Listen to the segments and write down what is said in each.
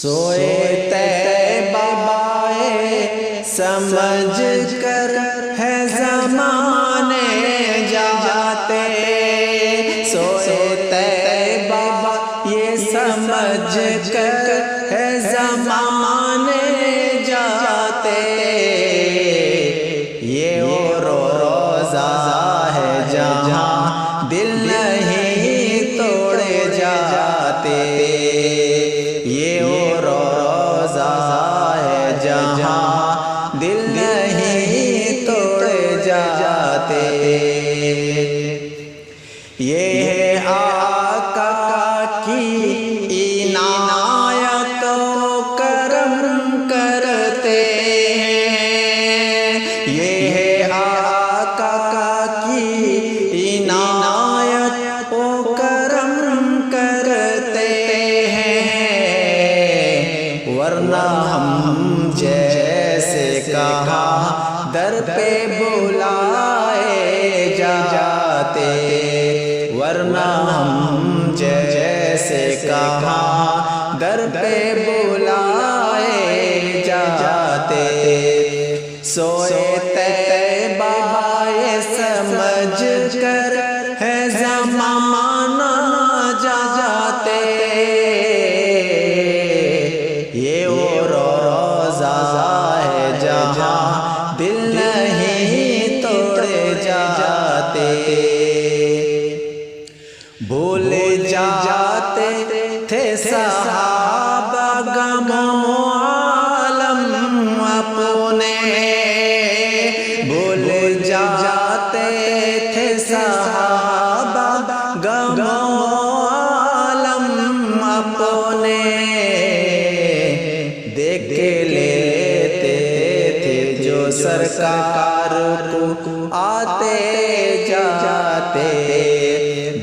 سوئے طیبہ سمجھ کر ہے زمانے جاتے، سوئے طیبہ یہ سمجھ کر ہے زمانے جاتے، یہ وہ روزہ ہے جہاں دل نہیں توڑے جاتے، یہ وہ روزہ ہے جہاں دل نہیں توڑے جاتے، یہ آقا کی عنایت و کرم کرتے ہیں، یہ آقا کی عنایت و کرم کرتے ہیں، ورنہ ہم جیسے کہاں در پہ بلائے جاتے، ورنہ ہم جیسے کہاں در پہ بلائے جاتے، سوئے طیبہ یہ سمجھ کر ہے زمانہ جاتے، یہ وہ روزہ ہے جہاں دل نہیں توڑے جاتے، بھول جاتے تھے صحابہ غم و عالم اپنے، بھول جاتے تھے صحابہ غم و عالم اپنے، دیکھ لیتے تھے جو سرکار کو آتے جاتے،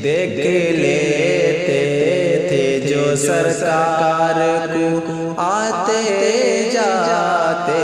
دیکھ لیتے تھے جو سرکار کو آتے جاتے،